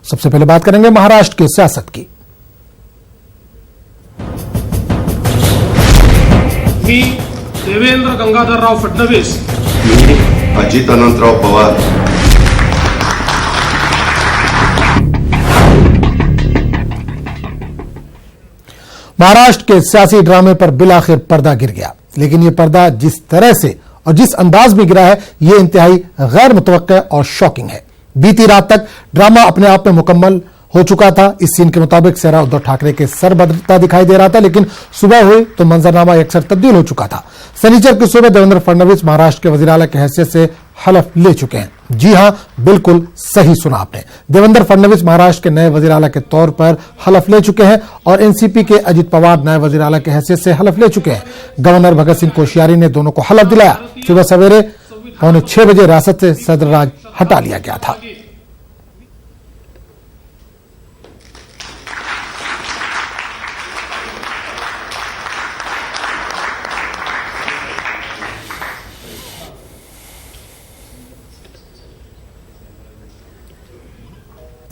सबसे पहले बात करेंगे महाराष्ट्र की सियासत की। मी देवेंद्र गंगाधरराव फडणवीस, मी अजित अनंतराव पवार, महाराष्ट्र के सियासी ड्रामे पर बिलाखिर पर्दा गिर गया, लेकिन यह पर्दा जिस तरह से और जिस अंदाज में गिरा है यह इंतहाई गैर मुतवक्किल और शॉकिंग है। बीती रात तक ड्रामा अपने आप में मुकम्मल हो चुका था। इस सीन के मुताबिक चेहरा उद्धव ठाकरे के सर बदलता दिखाई दे रहा था, लेकिन सुबह हुई तो मंजरनामा अक्सर तब्दील हो चुका था। शनिचर की सुबह देवेंद्र फडणवीस महाराष्ट्र के वजीर आला की हैसियत से हलफ ले चुके हैं। जी हां, बिल्कुल सही सुना आपने। देवेंद्र फडणवीस महाराष्ट्र के नए वजीर आला के तौर पर हलफ ले चुके हैं और एनसीपी के अजित पवार नए वजीर आला की हैसियत से हलफ ले चुके हैं। गवर्नर भगत सिंह कोश्यारी ने दोनों को हलफ दिलाया। सुबह सवेरे 6:45 बजे रियासत से सदर राज हटा लिया गया था।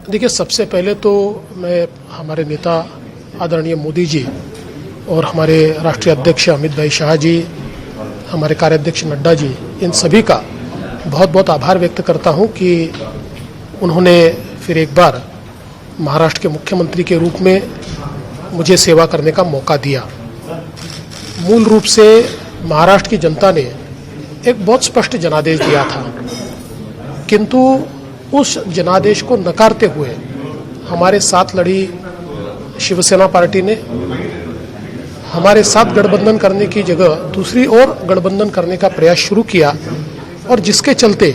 देखिए, सबसे पहले तो मैं हमारे नेता आदरणीय मोदी जी और हमारे राष्ट्रीय अध्यक्ष अमित भाई शाह जी, हमारे कार्याध्यक्ष नड्डा जी, इन सभी का बहुत बहुत आभार व्यक्त करता हूं कि उन्होंने फिर एक बार महाराष्ट्र के मुख्यमंत्री के रूप में मुझे सेवा करने का मौका दिया। मूल रूप से महाराष्ट्र की जनता ने एक बहुत स्पष्ट जनादेश दिया था, किंतु उस जनादेश को नकारते हुए हमारे साथ लड़ी शिवसेना पार्टी ने हमारे साथ गठबंधन करने की जगह दूसरी ओर गठबंधन करने का प्रयास शुरू किया, और जिसके चलते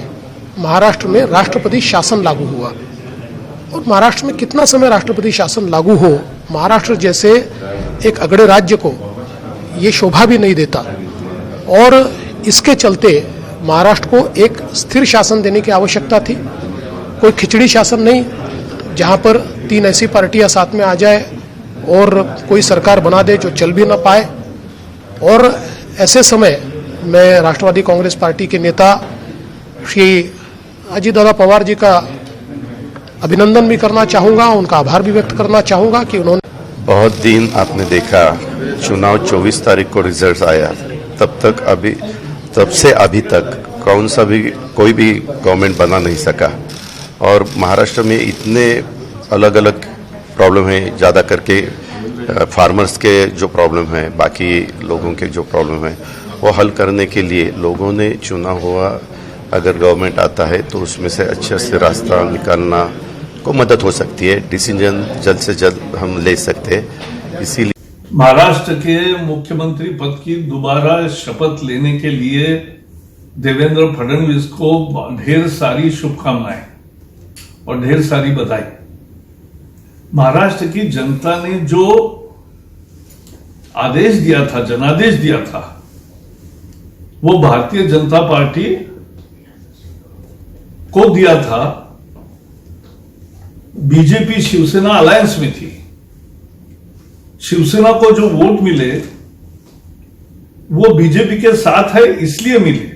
महाराष्ट्र में राष्ट्रपति शासन लागू हुआ। और महाराष्ट्र में कितना समय राष्ट्रपति शासन लागू हो, महाराष्ट्र जैसे एक अगड़े राज्य को ये शोभा भी नहीं देता, और इसके चलते महाराष्ट्र को एक स्थिर शासन देने की आवश्यकता थी। कोई खिचड़ी शासन नहीं, जहां पर 3 ऐसी पार्टियां साथ में आ जाए और कोई सरकार बना दे जो चल भी ना पाए। और ऐसे समय मैं राष्ट्रवादी कांग्रेस पार्टी के नेता श्री अजित दादा पवार जी का अभिनंदन भी करना चाहूँगा, उनका आभार भी व्यक्त करना चाहूँगा कि उन्होंने बहुत दिन आपने देखा चुनाव 24 तारीख को रिजल्ट आया, तब से अभी तक कोई भी गवर्नमेंट बना नहीं सका। और महाराष्ट्र में इतने अलग अलग प्रॉब्लम है, ज़्यादा करके फार्मर्स के जो प्रॉब्लम है, बाकी लोगों के जो प्रॉब्लम है, वो हल करने के लिए लोगों ने चुना हुआ। अगर गवर्नमेंट आता है तो उसमें से अच्छे से रास्ता निकालना को मदद हो सकती है, डिसीजन जल्द से जल्द हम ले सकते हैं। इसीलिए महाराष्ट्र के मुख्यमंत्री पद की दोबारा शपथ लेने के लिए देवेंद्र फडणवीस को ढेर सारी शुभकामनाएं और ढेर सारी बधाई। महाराष्ट्र की जनता ने जो आदेश दिया था, जनादेश दिया था, वो भारतीय जनता पार्टी को दिया था। बीजेपी शिवसेना अलायंस में थी। शिवसेना को जो वोट मिले वो बीजेपी के साथ है, इसलिए मिले।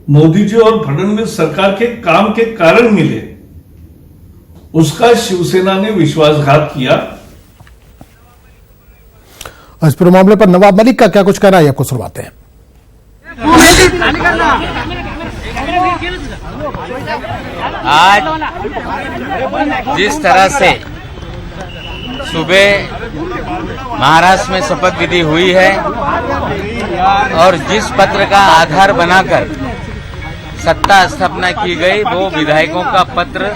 मोदी जी और फडणवीस सरकार के काम के कारण मिले, उसका शिवसेना ने विश्वासघात किया। इस पूरे मामले पर नवाब मलिक का क्या कुछ कहना है, आपको सुनवाते हैं। आज जिस तरह से सुबह महाराष्ट्र में शपथ विधि हुई है और जिस पत्र का आधार बनाकर सत्ता स्थापना की गई, वो विधायकों का पत्र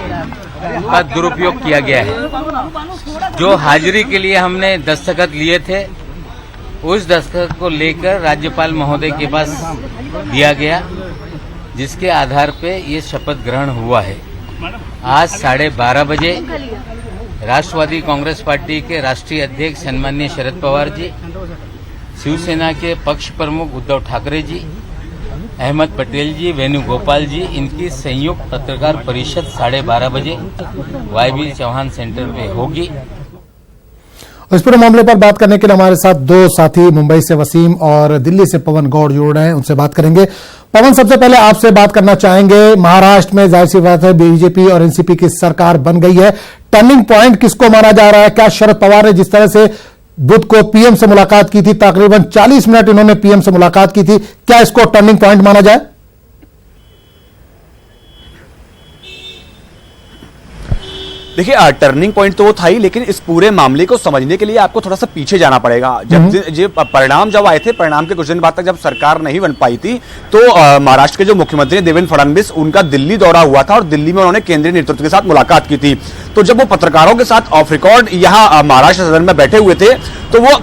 का दुरुपयोग किया गया है। जो हाजिरी के लिए हमने दस्तखत लिए थे, उस दस्तखत को लेकर राज्यपाल महोदय के पास दिया गया, जिसके आधार पे ये शपथ ग्रहण हुआ है। आज 12:30 बजे राष्ट्रवादी कांग्रेस पार्टी के राष्ट्रीय अध्यक्ष सन्माननीय शरद पवार जी, शिवसेना के पक्ष प्रमुख उद्धव ठाकरे जी, अहमद पटेल जी, वेणुगोपाल जी, इनकी संयुक्त पत्रकार परिषद 12:30 बजे YB चौहान सेंटर में होगी। इस पूरे मामले पर बात करने के लिए हमारे साथ दो साथी मुंबई से वसीम और दिल्ली से पवन गौड़ जुड़ रहे हैं, उनसे बात करेंगे। पवन, सबसे पहले आपसे बात करना चाहेंगे, महाराष्ट्र में जाहिर सी बात है बीजेपी और एनसीपी की सरकार बन गई है, टर्निंग पॉइंट किसको माना जा रहा है? क्या शरद पवार ने जिस तरह से बुध को पीएम से मुलाकात की थी, तकरीबन 40 मिनट इन्होंने पीएम से मुलाकात की थी, क्या इसको टर्निंग पॉइंट माना जाए? देखिए, टर्निंग पॉइंट तो वो था ही, लेकिन इस पूरे मामले को समझने के लिए आपको थोड़ा सा पीछे जाना पड़ेगा। जब परिणाम जब आए थे, परिणाम के कुछ दिन बाद तक जब सरकार नहीं बन पाई थी, तो महाराष्ट्र के जो मुख्यमंत्री देवेंद्र फडणवीस, उनका दिल्ली दौरा हुआ था और दिल्ली में उन्होंने केंद्रीय नेतृत्व के साथ मुलाकात की थी। तो जब वो पत्रकारों के साथ ऑफ रिकॉर्ड यहाँ महाराष्ट्र सदन में बैठे हुए थे, तो वो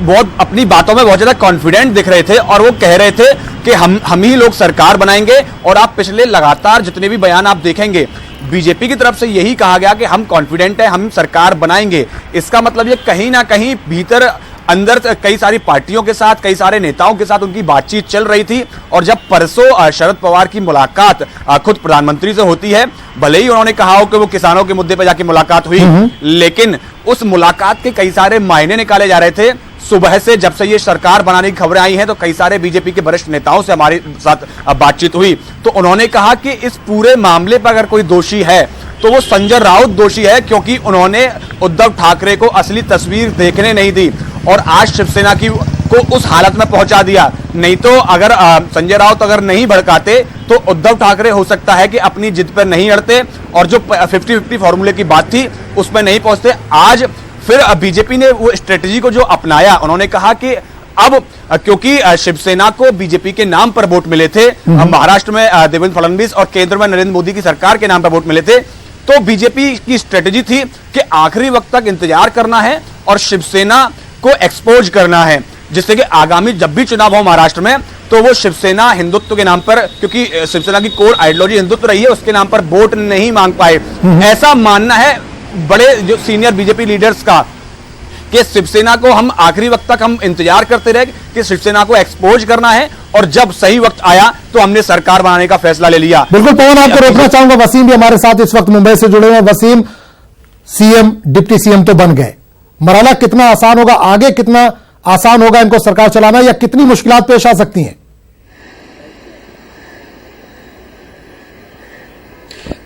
बहुत अपनी बातों में बहुत ज्यादा कॉन्फिडेंट दिख रहे थे और वो कह रहे थे कि हम ही लोग सरकार बनाएंगे। और आप पिछले लगातार जितने भी बयान आप देखेंगे, बीजेपी की तरफ से यही कहा गया कि हम कॉन्फिडेंट है, हम सरकार बनाएंगे। इसका मतलब ये कहीं ना कहीं भीतर अंदर कई सारी पार्टियों के साथ, कई सारे नेताओं के साथ उनकी बातचीत चल रही थी। और जब परसों शरद पवार की मुलाकात खुद प्रधानमंत्री से होती है, भले ही उन्होंने कहा हो कि वो किसानों के मुद्दे पर जाके मुलाकात हुई, लेकिन उस मुलाकात के कई सारे मायने निकाले जा रहे थे। सुबह से जब से ये सरकार बनाने की खबरें आई हैं, तो कई सारे बीजेपी के वरिष्ठ नेताओं से हमारे साथ बातचीत हुई, तो उन्होंने कहा कि इस पूरे मामले पर अगर कोई दोषी है तो वो संजय राउत दोषी है, क्योंकि उन्होंने उद्धव ठाकरे को असली तस्वीर देखने नहीं दी और आज शिवसेना को उस हालत में पहुंचा दिया। नहीं तो अगर संजय राउत अगर नहीं भड़काते, तो उद्धव ठाकरे हो सकता है कि अपनी जिद पर नहीं अड़ते और जो 50-50 फॉर्मूले की बात थी उसमें नहीं पहुंचते। आज फिर बीजेपी ने वो स्ट्रेटेजी को जो अपनाया, उन्होंने कहा कि अब क्योंकि शिवसेना को बीजेपी के नाम पर वोट मिले थे, महाराष्ट्र में देवेंद्र फडणवीस और केंद्र में नरेंद्र मोदी की सरकार के नाम पर वोट मिले थे, तो बीजेपी की स्ट्रेटेजी थी कि आखिरी वक्त तक इंतजार करना है और शिवसेना को एक्सपोज करना है, जिससे कि आगामी जब भी चुनाव हो महाराष्ट्र में, तो वो शिवसेना हिंदुत्व के नाम पर, क्योंकि शिवसेना की कोर आइडियोलॉजी हिंदुत्व रही है, उसके नाम पर वोट नहीं मांग पाए। ऐसा मानना है बड़े जो सीनियर बीजेपी लीडर्स का कि शिवसेना को हम आखिरी वक्त तक हम इंतजार करते रहे कि शिवसेना को एक्सपोज करना है, और जब सही वक्त आया तो हमने सरकार बनाने का फैसला ले लिया। बिल्कुल पवन, आपको रोकना चाहूंगा, वसीम भी हमारे साथ इस वक्त मुंबई से जुड़े हुए। वसीम, सीएम डिप्टी सीएम तो बन गए, मरहला कितना आसान होगा, आगे कितना आसान होगा इनको सरकार चलाना, या कितनी मुश्किलात पेश आ सकती हैं?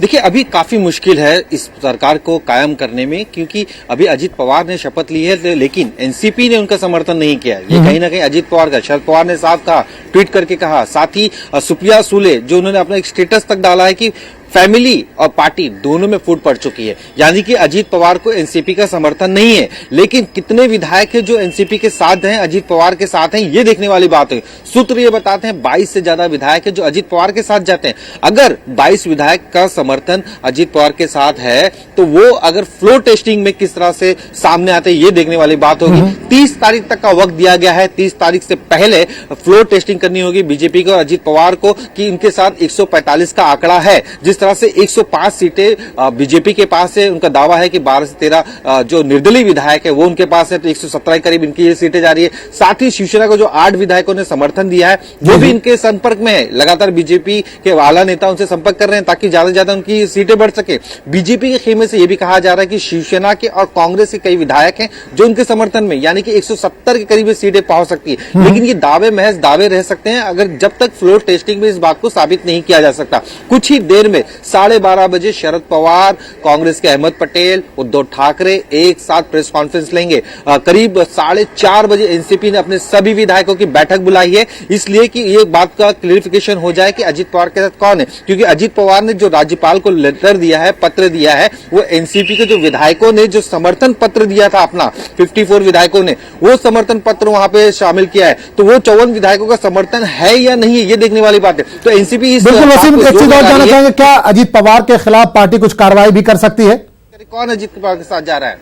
देखिए, अभी काफी मुश्किल है इस सरकार को कायम करने में, क्योंकि अभी अजीत पवार ने शपथ ली है, लेकिन एनसीपी ने उनका समर्थन नहीं किया। ये कहीं ना कहीं अजीत पवार का, शरद पवार ने साफ कहा, ट्वीट करके कहा। साथ ही सुप्रिया सुले, जो उन्होंने अपना एक स्टेटस तक डाला है कि फैमिली और पार्टी दोनों में फूट पड़ चुकी है, यानी कि अजीत पवार को एनसीपी का समर्थन नहीं है। लेकिन कितने विधायक हैं जो एनसीपी के साथ हैं, अजीत पवार के साथ हैं, ये देखने वाली बात है। सूत्र ये बताते हैं 22 से ज्यादा विधायक हैं जो अजीत पवार के साथ जाते हैं। अगर 22 विधायक का समर्थन अजीत पवार के साथ है, तो वो अगर फ्लोर टेस्टिंग में किस तरह से सामने आते हैं, ये देखने वाली बात होगी। 30 तारीख तक का वक्त दिया गया है, 30 तारीख से पहले फ्लोर टेस्टिंग करनी होगी बीजेपी को और अजीत पवार को, कि उनके साथ 145 का आंकड़ा है। जिस तरह से 105 सीटें बीजेपी के पास है, उनका दावा है कि 12 से 13 जो निर्दलीय विधायक है वो उनके पास है, तो 117 के करीब इनकी ये सीटें जा रही है। साथ ही शिवसेना को जो 8 विधायकों ने समर्थन दिया है, वो भी इनके संपर्क में है। लगातार बीजेपी के आला नेता उनसे संपर्क कर रहे हैं ताकि ज्यादा से ज्यादा उनकी सीटें बढ़ सके। बीजेपी के खेमे से यह भी कहा जा रहा है कि शिवसेना के और कांग्रेस के कई विधायक हैं जो उनके समर्थन में, यानी कि 170 के करीब सीटें पहुंच सकती है। लेकिन ये दावे महज दावे रह सकते हैं अगर जब तक फ्लोर टेस्टिंग में इस बात को साबित नहीं किया जा सकता। कुछ ही देर में 12:30 बजे शरद पवार, कांग्रेस के अहमद पटेल, उद्धव ठाकरे एक साथ प्रेस कॉन्फ्रेंस लेंगे। करीब 4:30 बजे एनसीपी ने अपने सभी विधायकों की बैठक बुलाई है, इसलिए कि ये बात का क्लियरिफिकेशन हो जाए कि अजीत पवार के साथ कौन है। क्योंकि अजीत पवार ने जो राज्यपाल को लेटर दिया है, पत्र दिया है, वो एनसीपी के जो विधायकों ने जो समर्थन पत्र दिया था अपना, 54 विधायकों ने वो समर्थन पत्र वहां पे शामिल किया है। तो वो 54 विधायकों का समर्थन है या नहीं है, ये देखने वाली बात है। तो एनसीपी बिल्कुल वसीम, एक चीज और जानना चाहेंगे, क्या अजीत पवार के खिलाफ पार्टी कुछ कार्रवाई भी कर सकती है? कौन अजीत पवार के साथ जा रहा है?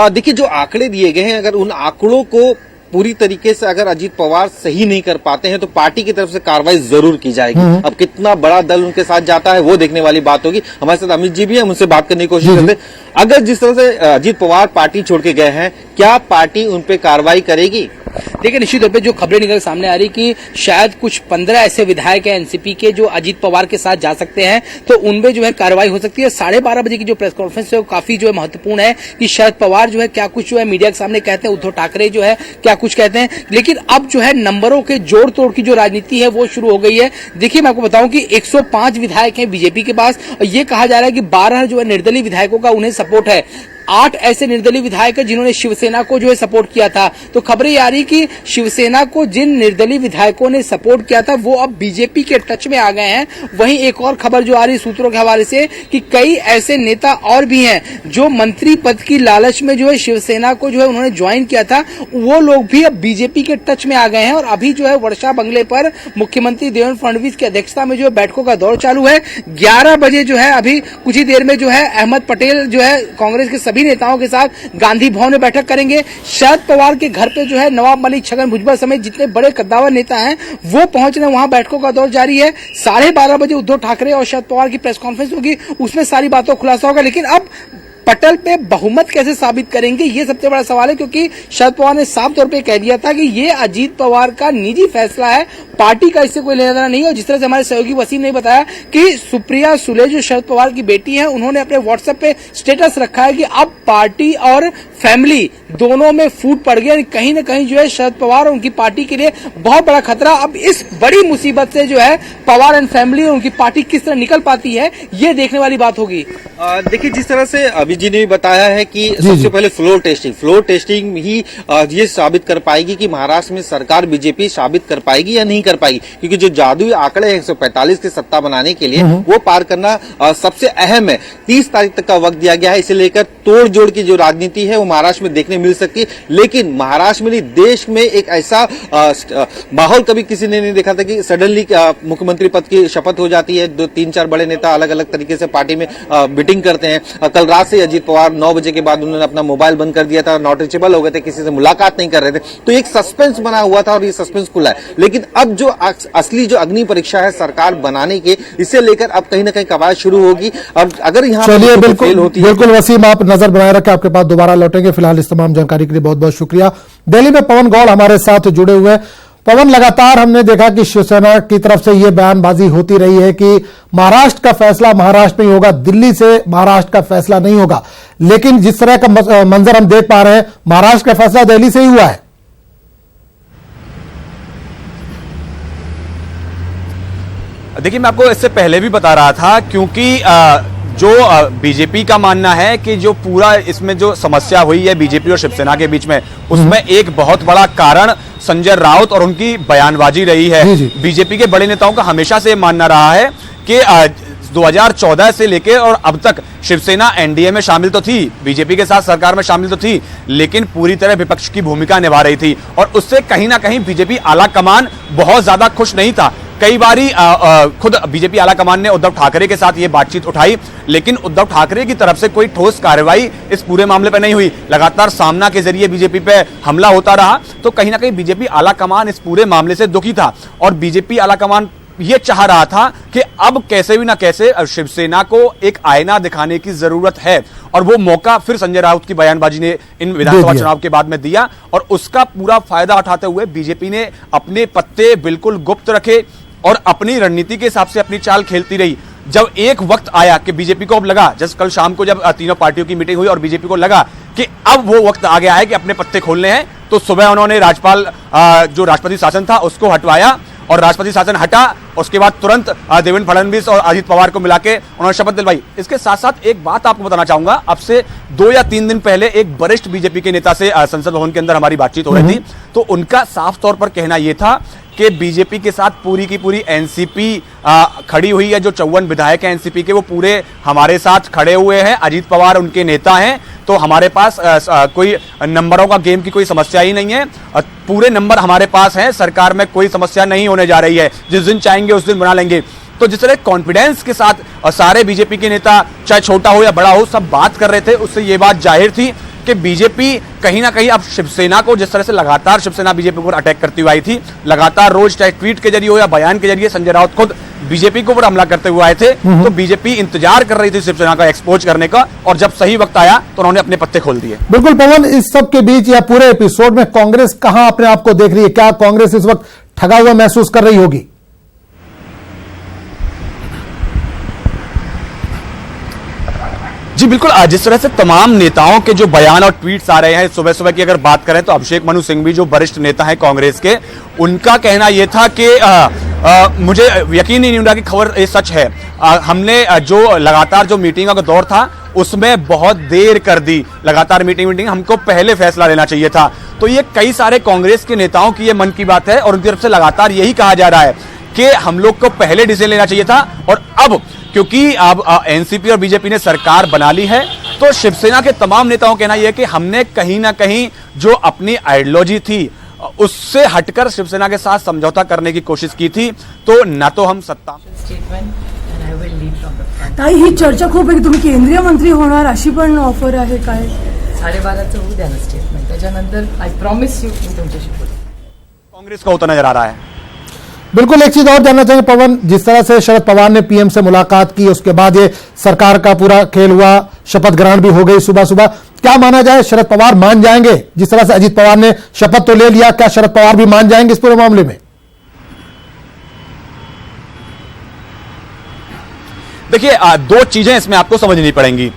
देखिए, जो आंकड़े दिए गए हैं, अगर उन आंकड़ों को पूरी तरीके से अगर अजीत पवार सही नहीं कर पाते हैं तो पार्टी की तरफ से कार्रवाई जरूर की जाएगी। अब कितना बड़ा दल उनके साथ जाता है वो देखने वाली बात होगी। हमारे साथ अमित जी भी हैं, उनसे बात करने की कोशिश करते हैं। अगर जिस तरह से अजीत पवार पार्टी छोड़ के गए हैं, क्या पार्टी उन पे कार्रवाई करेगी? देखिए, निश्चित तौर पे जो खबरें निकल सामने आ रही कि शायद कुछ 15 ऐसे विधायक हैं एनसीपी के जो अजीत पवार के साथ जा सकते हैं, तो उनमें जो है कार्रवाई हो सकती है। 12:30 बजे की जो प्रेस कॉन्फ्रेंस है वो काफी जो है महत्वपूर्ण है कि शरद पवार जो है क्या कुछ जो है मीडिया के सामने कहते हैं, उद्धव ठाकरे जो है क्या कुछ कहते हैं। लेकिन अब जो है नंबरों के जोड़ तोड़ की जो राजनीति है वो शुरू हो गई है। देखिए, मैं आपको बताऊं कि 105 विधायक हैं बीजेपी के पास, और ये कहा जा रहा है कि 12 जो है निर्दलीय विधायकों का उन्हें सपोर्ट है। 8 ऐसे निर्दलीय विधायक हैं जिन्होंने शिवसेना को जो है सपोर्ट किया था। तो खबरें आ रही कि शिवसेना को जिन निर्दलीय विधायकों ने सपोर्ट किया था वो अब बीजेपी के टच में आ गए हैं। वहीं एक और खबर जो आ रही सूत्रों के हवाले से कि कई ऐसे नेता और भी हैं जो मंत्री पद की लालच में जो है शिवसेना को जो है उन्होंने ज्वाइन किया था, वो लोग भी अब बीजेपी के टच में आ गए हैं। और अभी जो है वर्षा बंगले पर मुख्यमंत्री देवेंद्र फडणवीस की अध्यक्षता में जो है बैठकों का दौर चालू है। 11 बजे जो है अभी कुछ ही देर में जो है अहमद पटेल जो है कांग्रेस के सभी नेताओं के साथ गांधी भवन में बैठक करेंगे। शरद पवार के घर पे जो है नवाब मलिक, छगन भुजबल समेत जितने बड़े कद्दावर नेता हैं वो पहुंच रहे हैं, वहां बैठकों का दौर जारी है। 12:30 बजे उद्धव ठाकरे और शरद पवार की प्रेस कॉन्फ्रेंस होगी, उसमें सारी बातों खुलासा होगा। लेकिन अब पटल पे बहुमत कैसे साबित करेंगे, ये सबसे बड़ा सवाल है, क्योंकि शरद पवार ने साफ तौर पे कह दिया था कि ये अजीत पवार का निजी फैसला है, पार्टी का इससे कोई लेना देना नहीं है। और जिस तरह से हमारे सहयोगी वसीम ने बताया कि सुप्रिया सुले जो शरद पवार की बेटी है, उन्होंने अपने व्हाट्सएप पे स्टेटस रखा है कि अब पार्टी और फैमिली दोनों में फूट पड़ गया। कहीं न कहीं जो है शरद पवार और उनकी पार्टी के लिए बहुत बड़ा खतरा। अब इस बड़ी मुसीबत से जो है पवार एंड फैमिली और उनकी पार्टी किस तरह निकल पाती है, ये देखने वाली बात होगी। देखिए, जिस तरह से अभी जी ने भी बताया है कि सबसे पहले फ्लोर टेस्टिंग ही ये साबित कर पाएगी कि महाराष्ट्र में सरकार बीजेपी साबित कर पाएगी या नहीं कर पाएगी, क्योंकि जो जादुई आंकड़े हैं 145 की सत्ता बनाने के लिए वो पार करना सबसे अहम है। 30 तारीख तक का वक्त दिया गया है, इसे लेकर तोड़ जोड़ की जो राजनीति है वो महाराष्ट्र में देखने मिल सकती है। लेकिन महाराष्ट्र में नहीं, देश में एक ऐसा माहौल कभी किसी ने नहीं देखा था कि सडनली मुख्यमंत्री पद की शपथ हो जाती है। 2-3-4 बड़े नेता अलग अलग तरीके से पार्टी में मीटिंग करते हैं। कल रात से अजीत पवार 9 बजे के बाद उन्होंने अपना मोबाइल बंद कर दिया था, नॉट रीचेबल हो गए थे, किसी से मुलाकात नहीं कर रहे थे। तो एक सस्पेंस बना हुआ था और ये सस्पेंस खुला है। लेकिन अब जो असली जो अग्नि परीक्षा है सरकार बनाने के, इसे लेकर अब कहीं ना कहीं कवायद शुरू होगी। और अगर यहाँ चलिए, बिल्कुल वसीम, आप नजर बनाए रखें, आपके पास दोबारा लौटेंगे। फिलहाल इस तमाम जानकारी के लिए बहुत बहुत शुक्रिया। दिल्ली में पवन गौड़ हमारे साथ जुड़े हुए। पवन, लगातार हमने देखा कि शिवसेना की तरफ से यह बयानबाजी होती रही है कि महाराष्ट्र का फैसला महाराष्ट्र में ही होगा, दिल्ली से महाराष्ट्र का फैसला नहीं होगा। लेकिन जिस तरह का मंजर हम देख पा रहे हैं, महाराष्ट्र का फैसला दिल्ली से ही हुआ है। देखिए, मैं आपको इससे पहले भी बता रहा था, क्योंकि जो बीजेपी का मानना है कि जो पूरा इसमें जो समस्या हुई है बीजेपी और शिवसेना के बीच में, उसमें एक बहुत बड़ा कारण संजय राउत और उनकी बयानबाजी रही है। बीजेपी के बड़े नेताओं का हमेशा से मानना रहा है कि 2014 से लेकर और अब तक शिवसेना एनडीए में शामिल तो थी, बीजेपी के साथ सरकार में शामिल तो थी, लेकिन पूरी तरह विपक्ष की भूमिका निभा रही थी। और उससे कहीं ना कहीं बीजेपी आला कमान बहुत ज्यादा खुश नहीं था। कई बारी खुद बीजेपी आला कमान ने उद्धव ठाकरे के साथ ये बातचीत उठाई, लेकिन उद्धव ठाकरे की तरफ से कोई ठोस कार्रवाई इस पूरे मामले पर नहीं हुई। लगातार सामना के जरिए बीजेपी पे हमला होता रहा। तो कहीं ना कहीं बीजेपी आला कमान इस पूरे मामले से दुखी था और बीजेपी आला कमान ये चाह रहा था कि अब कैसे भी ना कैसे शिवसेना को एक आईना दिखाने की जरूरत है। और वो मौका फिर संजय राउत की बयानबाजी ने इन विधानसभा चुनाव के बाद में दिया और उसका पूरा फायदा उठाते हुए बीजेपी ने अपने पत्ते बिल्कुल गुप्त रखे और अपनी रणनीति के हिसाब से अपनी चाल खेलती रही। जब एक वक्त आया कि बीजेपी को अब लगा, जैसे कल शाम को जब तीनों पार्टियों की मीटिंग हुई और बीजेपी को लगा कि अब वो वक्त आ गया है कि अपने पत्ते खोलने हैं, तो सुबह उन्होंने राज्यपाल जो राष्ट्रपति शासन था उसको हटवाया और राष्ट्रपति शासन हटा। उसके बाद तुरंत देवेंद्र फडणवीस और अजीत पवार को मिलाके उन्होंने शपथ दिलवाई। इसके साथ साथ एक बात आपको बताना चाहूंगा, अब से 2 या 3 दिन पहले एक वरिष्ठ बीजेपी के नेता से संसद भवन के अंदर हमारी बातचीत हो रही थी, तो उनका साफ तौर पर कहना यह था कि बीजेपी के साथ पूरी की पूरी एनसीपी खड़ी हुई है। जो 54 विधायक हैं एनसीपी के, वो पूरे हमारे साथ खड़े हुए हैं। अजीत पवार उनके नेता हैं, तो हमारे पास कोई नंबरों का गेम की कोई समस्या ही नहीं है। पूरे नंबर हमारे पास हैं, सरकार में कोई समस्या नहीं होने जा रही है, जिस दिन चाहेंगे उस दिन बना लेंगे। तो जिस तरह कॉन्फिडेंस के साथ सारे बीजेपी के नेता, चाहे छोटा हो या बड़ा हो, सब बात कर रहे थे, उससे ये बात जाहिर थी कि बीजेपी कहीं ना कहीं अब शिवसेना को, जिस तरह से लगातार शिवसेना बीजेपी पर अटैक करती हुई आई थी, लगातार रोज चाहे ट्वीट के जरिए हो या बयान के जरिए, संजय राउत खुद बीजेपी के ऊपर हमला करते हुए आए थे, तो बीजेपी इंतजार कर रही थी शिवसेना का एक्सपोज करने का, और जब सही वक्त आया तो उन्होंने अपने पत्ते खोल दिए। बिल्कुल पवन, इस सब के बीच या पूरे एपिसोड में कांग्रेस कहां अपने आप को देख रही है? क्या कांग्रेस इस वक्त ठगा हुआ महसूस कर रही होगी? जी बिल्कुल, जिस तरह से तमाम नेताओं के जो बयान और ट्वीट्स आ रहे हैं सुबह सुबह की अगर बात करें, तो अभिषेक मनु सिंह भी जो वरिष्ठ नेता हैं कांग्रेस के, उनका कहना यह था कि मुझे यकीन नहीं हो रहा कि खबर ये सच है। हमने जो लगातार जो मीटिंगों का दौर था उसमें बहुत देर कर दी, लगातार मीटिंग हमको पहले फैसला लेना चाहिए था। तो ये कई सारे कांग्रेस के नेताओं की ये मन की बात है, और उनकी तरफ से लगातार यही कहा जा रहा है कि हम लोग को पहले डिसीजन लेना चाहिए था, और अब क्योंकि अब एनसीपी और बीजेपी ने सरकार बना ली है, तो शिवसेना के तमाम नेताओं का कहना यह है कि हमने कहीं ना कहीं जो अपनी आइडियोलॉजी थी उससे हटकर शिवसेना के साथ समझौता करने की कोशिश की थी, तो ना तो हम सत्ता। ताई, ही चर्चा खूप आहे की तुम्ही केंद्रीय मंत्री होणार अशी पण ऑफर आहे काय? 12:30 होऊ द्या ना स्टेटमेंट, त्याच्यानंतर आय प्रॉमिस यू मी तुमच्याशी बोलेन। कांग्रेस का होता नजर आ रहा है। बिल्कुल, एक चीज और जानना चाहिए पवन, जिस तरह से शरद पवार ने पीएम से मुलाकात की, उसके बाद ये सरकार का पूरा खेल हुआ, शपथ ग्रहण भी हो गई सुबह सुबह, क्या माना जाए शरद पवार मान जाएंगे? जिस तरह से अजीत पवार ने शपथ तो ले लिया, क्या शरद पवार भी मान जाएंगे इस पूरे मामले में? देखिए, दो चीजें इसमें आपको समझनी पड़ेंगी।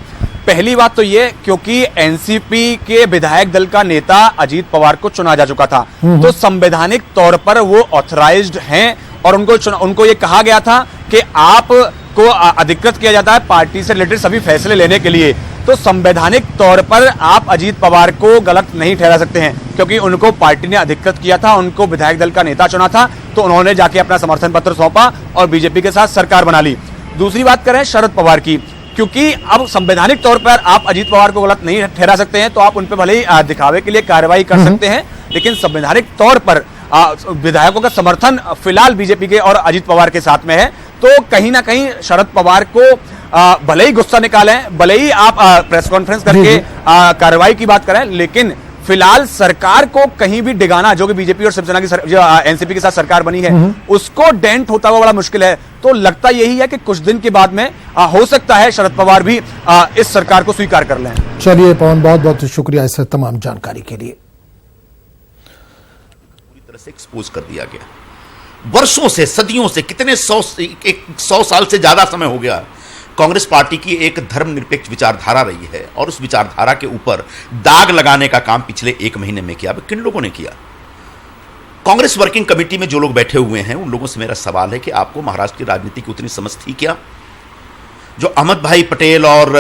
पहली बात तो ये, क्योंकि एनसीपी के विधायक दल का नेता अजीत पवार को चुना जा चुका था, तो संवैधानिक तौर पर वो ऑथराइज्ड हैं, और उनको ये कहा गया था कि आपको अधिकृत किया जाता है पार्टी से रिलेटेड सभी फैसले लेने के लिए। तो संवैधानिक तौर पर आप अजीत पवार को गलत नहीं ठहरा सकते हैं, क्योंकि उनको पार्टी ने अधिकृत किया था, उनको विधायक दल का नेता चुना था, तो उन्होंने जाके अपना समर्थन पत्र सौंपा और बीजेपी के साथ सरकार बना ली। दूसरी बात करें शरद पवार की, क्योंकि अब संवैधानिक तौर पर आप अजीत पवार को गलत नहीं ठहरा सकते हैं, तो आप उन पर भले ही दिखावे के लिए कार्रवाई कर सकते हैं, लेकिन संवैधानिक तौर पर विधायकों का समर्थन फिलहाल बीजेपी के और अजीत पवार के साथ में है। तो कहीं ना कहीं शरद पवार को भले ही गुस्सा निकालें, भले ही आप प्रेस कॉन्फ्रेंस करके कार्रवाई की बात करें, लेकिन फिलहाल सरकार को कहीं भी डिगाना, जो कि बीजेपी और शिवसेना की जो एनसीपी के साथ सरकार बनी है, उसको डेंट होता हुआ बड़ा मुश्किल है। तो लगता यही है कि कुछ दिन के बाद में हो सकता है शरद पवार भी इस सरकार को स्वीकार कर लें। चलिए पवन, बहुत बहुत शुक्रिया इस तमाम जानकारी के लिए। पूरी तरह से एक्सपोज कर दिया गया। वर्षों से, सदियों से, कितने 100 साल से ज्यादा समय हो गया कांग्रेस पार्टी की एक धर्मनिरपेक्ष विचारधारा रही है, और उस विचारधारा के ऊपर दाग लगाने का काम पिछले 1 महीने में किया। किन लोगों ने किया? कांग्रेस वर्किंग कमेटी में जो लोग बैठे हुए हैं, उन लोगों से मेरा सवाल है कि आपको महाराष्ट्र की राजनीति की उतनी समझ थी क्या? जो अहमद भाई पटेल और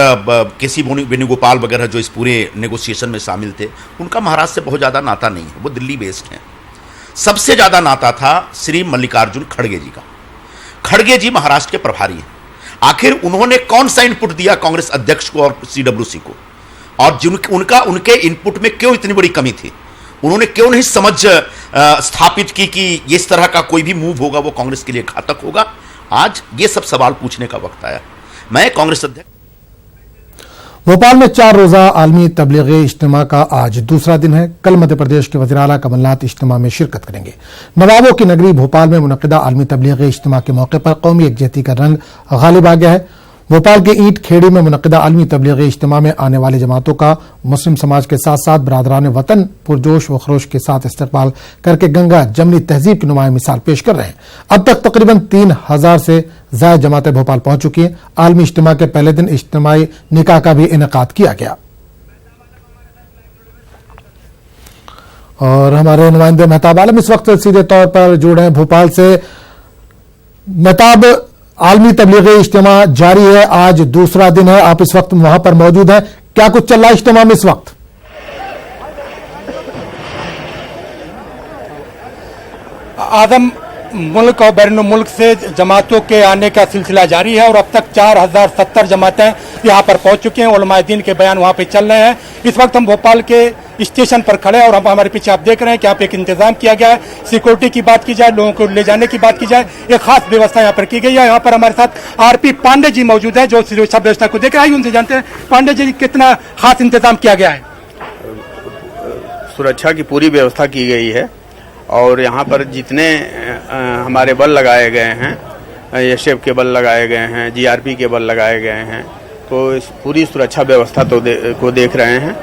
केसी वेणुगोपाल वगैरह जो इस पूरे नेगोशिएशन में शामिल थे, उनका महाराष्ट्र से बहुत ज्यादा नाता नहीं है, वो दिल्ली बेस्ड हैं। सबसे ज्यादा नाता था श्री मल्लिकार्जुन खड़गे जी का। खड़गे जी महाराष्ट्र के प्रभारी हैं। आखिर उन्होंने कौन सा इनपुट दिया कांग्रेस अध्यक्ष को और सीडब्ल्यूसी को, और उनके इनपुट में क्यों इतनी बड़ी कमी थी? उन्होंने क्यों नहीं समझ स्थापित की कि इस तरह का कोई भी मूव होगा वो कांग्रेस के लिए घातक होगा? आज ये सब सवाल पूछने का वक्त आया। मैं कांग्रेस अध्यक्ष। भोपाल में 4 रोजा आलमी तबलीगी इज्तिमा का आज दूसरा दिन है। कल मध्य प्रदेश के वज़ीर आला कमलनाथ इज्तिमा में शिरकत करेंगे। नवाबों की नगरी भोपाल में मुनक़िदा आलमी तबलीगी इज्तिमा के मौके पर कौमी यकजहती का रंग गालिब आ गया है। भोपाल के ईंट खेड़ी में मुनक़िदा आलमी तबलीगी इज्तिमा में आने वाली जमातों का मुस्लिम समाज के साथ साथ बरादरान वतन पुरजोश व खरोश के साथ इस्तकबाल करके गंगा जमनी तहजीब की नुमाया मिसाल पेश कर रहे हैं। अब तक तकरीबन 3000 से ज्यादा जमातें भोपाल पहुंच चुकी हैं। आलमी इज्तिमा के पहले दिन इज्तिमाई निकाह का भी इनेकाद किया गया। और हमारे नुमाइंदे मेहताब आलम इस वक्त सीधे तौर पर जुड़े हैं भोपाल से। मेहताब, आलमी तबलीगी इज्तिमा जारी है, आज दूसरा दिन है, आप इस वक्त वहां पर मौजूद हैं, क्या कुछ चल रहा है इज्तिमा में इस वक्त? आजम मुल्क और बैरून मुल्क से जमातों के आने का सिलसिला जारी है, और अब तक 4070 जमातें यहाँ पर पहुंच चुके हैं। उलमाए दीन के बयान वहाँ पे चल रहे हैं। इस वक्त हम भोपाल के स्टेशन पर खड़े हैं, और हम हमारे पीछे आप देख रहे हैं कि यहाँ पे एक इंतजाम किया गया है। सिक्योरिटी की बात की जाए, लोगों को ले जाने की बात की जाए, एक खास व्यवस्था यहाँ पर की गई है। यहाँ पर हमारे साथ आरपी पांडे जी मौजूद है, जो सुरक्षा व्यवस्था को देख रहे हैं। उनसे जानते हैं, पांडे जी, कितना खास इंतजाम किया गया है? सुरक्षा की पूरी व्यवस्था की गई है, और यहाँ पर जितने हमारे बल लगाए गए हैं एसएफ के बल लगाए गए हैं, जीआरपी के बल लगाए गए हैं। तो इस पूरी सुरक्षा व्यवस्था को देख रहे हैं।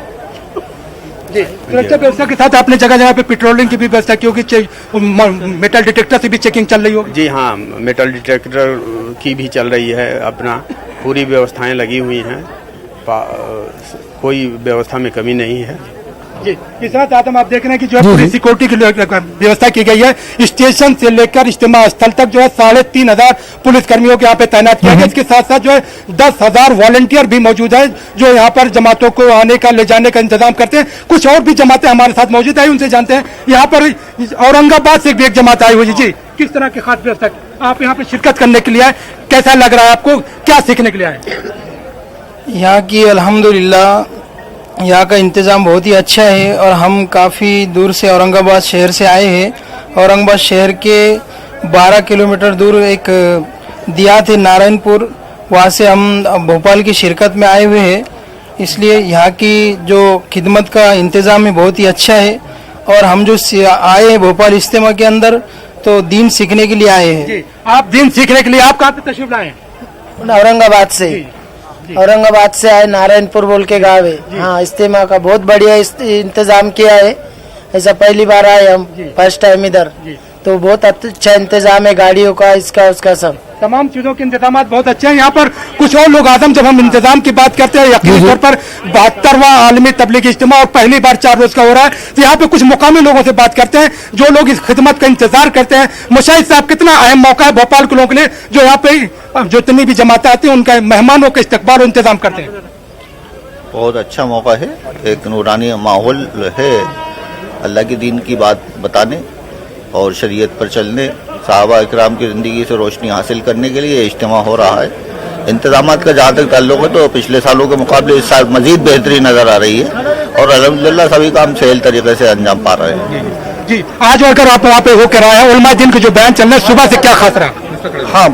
सुरक्षा व्यवस्था के साथ आपने जगह जगह पे पेट्रोलिंग की भी व्यवस्था की होगी, मेटल डिटेक्टर से भी चेकिंग चल रही होगी? जी हाँ, मेटल डिटेक्टर की भी चल रही है। अपना पूरी व्यवस्थाएं लगी हुई हैं, कोई व्यवस्था में कमी नहीं है। जी, इस साथ आदम आप देख रहे हैं कि जो है पूरी सिक्योरिटी की व्यवस्था की गई है। स्टेशन से लेकर इज्तिमा स्थल तक जो है 3500 पुलिस कर्मियों को यहाँ पे तैनात किया गया। इसके साथ साथ जो है 10,000 वॉलंटियर भी मौजूद है जो यहाँ पर जमातों को आने का ले जाने का इंतजाम करते हैं। कुछ और भी जमातें हमारे साथ मौजूद है, उनसे जानते हैं। यहाँ पर औरंगाबाद से भी एक जमात आई हुई है। जी, किस तरह की खास व्यवस्था आप यहाँ पे शिरकत करने के लिए आए, कैसा लग रहा है आपको, क्या सीखने के लिए आए? यहाँ की अल्हम्दुलिल्लाह यहाँ का इंतज़ाम बहुत ही अच्छा है और हम काफ़ी दूर से औरंगाबाद शहर से आए हैं। औरंगाबाद शहर के 12 किलोमीटर दूर एक देहात है नारायणपुर, वहाँ से हम भोपाल की शिरकत में आए हुए हैं। इसलिए यहाँ की जो खिदमत का इंतज़ाम है बहुत ही अच्छा है। और हम जो आए हैं भोपाल इज्तिमा के अंदर तो दीन सीखने के लिए आए हैं। आप दीन सीखने के लिए आप कहाँ पे तशरीफ लाए हैं? औरंगाबाद से। औरंगाबाद से आए, नारायणपुर बोल के गाँव है। हाँ, इज्तिमा का बहुत बढ़िया इंतजाम किया है। ऐसा पहली बार आए हम, फर्स्ट टाइम इधर, तो बहुत अच्छा इंतजाम है गाड़ियों का, इसका उसका सब तमाम चीजों के इंतजाम बहुत अच्छे हैं। यहाँ पर कुछ और लोग आदम, जब हम इंतजाम की बात करते हैं, यकीनी तौर पर 72वां आलमी तबलीगी इज्तिमा और पहली बार 4 रोज का हो रहा है, तो यहाँ पे कुछ मुकामी लोगों से बात करते हैं जो लोग इस खिदमत का इंतजार करते हैं। मुशाहिद साहब, कितना अहम मौका है भोपाल के लोगों के लिए जो यहाँ पे जितनी भी जमातें आती हैं उनका मेहमानों का इस्तकबाल और इंतजाम करते हैं? बहुत अच्छा मौका है, एक नूरानी माहौल है अल्लाह के दीन की बात बताने और शरीयत पर चलने, सहाबा इकराम की ज़िंदगी से रोशनी हासिल करने के लिए इज्तिमा हो रहा है। इंतजामात का जहाँ तक ताल्लुक है तो पिछले सालों के मुकाबले इस साल मजीद बेहतरी नज़र आ रही है और अल्हम्दुलिल्लाह सभी काम सही तरीके से अंजाम पा रहे हैं। जी, आज अगर आप वहाँ पे होकर आए हैं, उलमा दिन के जो बयान चल रहे हैं, सुबह से क्या खास रहा? हाँ,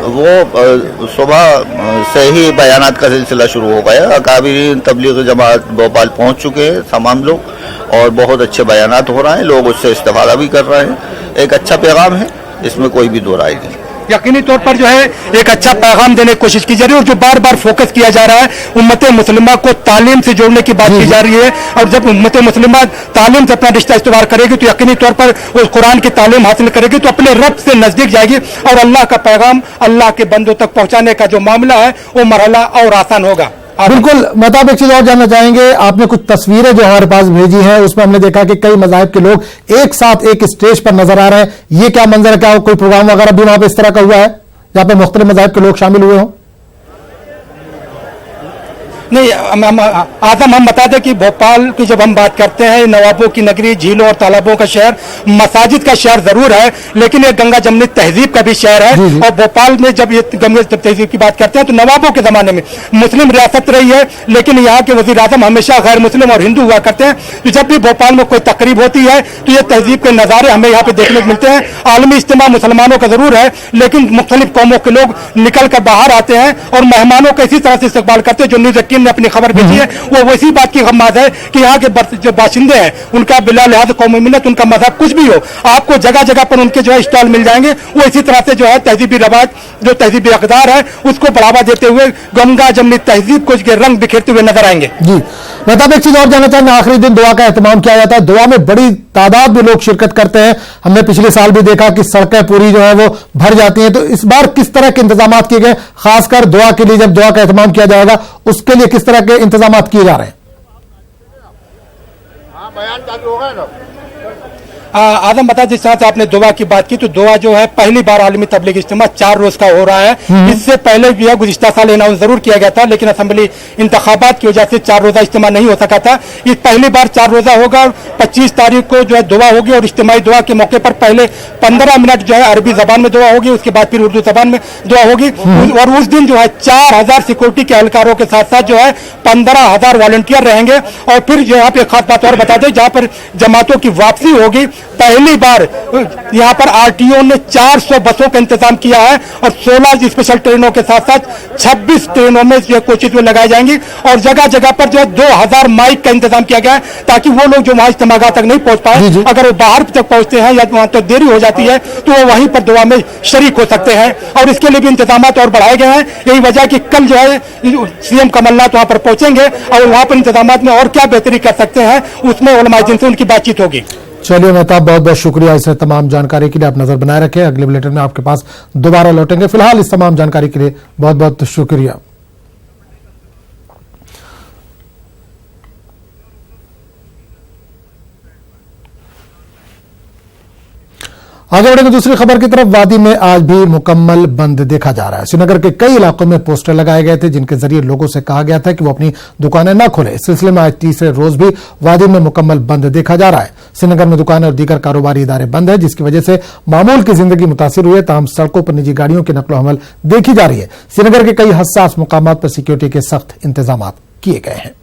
वो सुबह से ही बयानात का सिलसिला शुरू हो गया। अकाबिरीन तबलीग जमात भोपाल पहुँच चुके हैं तमाम लोग और बहुत अच्छे बयानात हो रहे हैं, लोग उससे इस्तेफादा भी कर रहे हैं। एक अच्छा पैगाम है, इसमें कोई भी दो राय नहीं। यकीनी तौर पर जो है एक अच्छा पैगाम देने की कोशिश की जा रही है और जो बार बार फोकस किया जा रहा है उम्मत मुस्लिमा को तालीम से जोड़ने की बात की जा रही है। और जब उम्मत मुस्लिमा तालीम से अपना रिश्ता इस्तेमाल करेगी तो यकीनी तौर पर वो कुरान की तालीम हासिल करेगी तो अपने रब से नजदीक जाएगी और अल्लाह का पैगाम अल्लाह के बंदों तक पहुंचाने का जो मामला है वो मरहला और आसान होगा। बिल्कुल, मतलब एक चीज और जानना चाहेंगे, आपने कुछ तस्वीरें जो हमारे पास भेजी हैं उसमें हमने देखा कि कई मज़ाहिब के लोग एक साथ एक स्टेज पर नजर आ रहे हैं। ये क्या मंजर है? क्या कोई प्रोग्राम वगैरह भी वहां पे इस तरह का हुआ है जहां पे मुख्तलिफ मज़ाहिब के लोग शामिल हुए हों? नहीं, आदम हम बता दें कि भोपाल की जब हम बात करते हैं, नवाबों की नगरी, झीलों और तालाबों का शहर, मसाजिद का शहर जरूर है, लेकिन ये गंगा जमनी तहजीब का भी शहर है। और भोपाल में जब ये गंगा तहजीब की बात करते हैं तो नवाबों के जमाने में मुस्लिम रियासत रही है, लेकिन यहाँ के वजीर आजम हमेशा गैर मुस्लिम और हिंदू हुआ करते हैं। तो जब भी भोपाल में कोई तकरीब होती है तो ये तहजीब के नज़ारे हमें यहाँ पे देखने को मिलते हैं। आलमी इज्तिमा मुसलमानों का जरूर है, लेकिन मुख्तलिफ कौमों के लोग निकल कर बाहर आते हैं और मेहमानों का इसी तरह से इस्तकबाल करते हैं। जो न्यूज़ 18 ने अपनी खबर भेजी है वो वैसी बात की गम्माद है कि यहाँ के जो बाशिंदे हैं उनका बिला लिहाज कौमी मिलत, उनका मजहब कुछ भी हो, आपको जगह जगह पर उनके जो है स्टॉल मिल जाएंगे। वो इसी तरह से जो है तहजीबी रवाज, जो तहजीबी अक़दार है उसको बढ़ावा देते हुए गंगा जमनी तहजीब को रंग बिखेरते हुए नजर आएंगे। जी, मतलब एक चीज और जानना चाहेंगे, आखिरी दिन दुआ का एहतमाम किया जाता है, दुआ में बड़ी तादाद में लोग शिरकत करते हैं। हमने पिछले साल भी देखा कि सड़कें पूरी जो है वो भर जाती हैं। तो इस बार किस तरह के इंतजाम किए गए, खासकर दुआ के लिए? जब दुआ का एहतमाम किया जाएगा उसके लिए किस तरह के इंतजाम किए जा रहे हैं? बयान चालू होगा ना। आदम बता, जिस तरह से आपने दुआ की बात की, तो दुआ जो है पहली बार आलमी तबलीग इज्तिमा 4 रोज का हो रहा है। इससे पहले भी गुज़िश्ता साल अनाउंस जरूर किया गया था, लेकिन असेंबली इंतखाबात की वजह से 4 रोजा इज्तिमा नहीं हो सका था। इस पहली बार 4 रोजा होगा। 25 तारीख को जो है दुआ होगी और इज्तिमाई दुआ के मौके पर पहले 15 मिनट जो है अरबी जबान में दुआ होगी, उसके बाद फिर उर्दू जबान में दुआ होगी। और उस दिन जो है 4000 सिक्योरिटी के एहलकारों के साथ साथ जो है 15,000 वॉलंटियर रहेंगे। और फिर जो यहाँ पे खास बात और बता दें, जहाँ पर जमातों की वापसी होगी पहली बार यहाँ पर आरटीओ ने 400 बसों का इंतजाम किया है और 16 स्पेशल ट्रेनों के साथ साथ 26 ट्रेनों में जो कोचिंग लगाई जाएंगी और जगह जगह पर जो 2000 माइक का इंतजाम किया गया है ताकि वो लोग जो वहां इज्तिमागाह तक नहीं पहुंच पाए, अगर वो बाहर तक पहुंचते हैं या वहां तक देरी हो जाती है तो वो वहीं पर दुआ में शरीक हो सकते हैं और इसके लिए भी इंतजाम और बढ़ाए गए हैं। यही वजह कि कल जो है सीएम कमलनाथ वहां पर पहुंचेंगे और वहां पर इंतजाम में और क्या बेहतरी कर सकते हैं उसमें उलमा दिन से उनकी बातचीत होगी। चलिए मेहताब, बहुत बहुत शुक्रिया इस तमाम जानकारी के लिए। आप नजर बनाए रखें, अगले बुलेटिन में आपके पास दोबारा लौटेंगे। फिलहाल इस तमाम जानकारी के लिए बहुत बहुत शुक्रिया। आगे बढ़ेंगे दूसरी खबर की तरफ। वादी में आज भी मुकम्मल बंद देखा जा रहा है। श्रीनगर के कई इलाकों में पोस्टर लगाए गए थे जिनके जरिए लोगों से कहा गया था कि वो अपनी दुकानें न खोलें। इस सिलसिले में आज तीसरे रोज भी वादी में मुकम्मल बंद देखा जा रहा है। श्रीनगर में दुकानें और दीगर कारोबारी इदारे बंद है जिसकी वजह से मामूल की जिंदगी मुतासिर हुई है। ताहम सड़कों पर निजी गाड़ियों की नकलो हमल देखी जा रही है। श्रीनगर के कई हसास मुकामात पर सिक्योरिटी के सख्त इंतजाम किए गए हैं।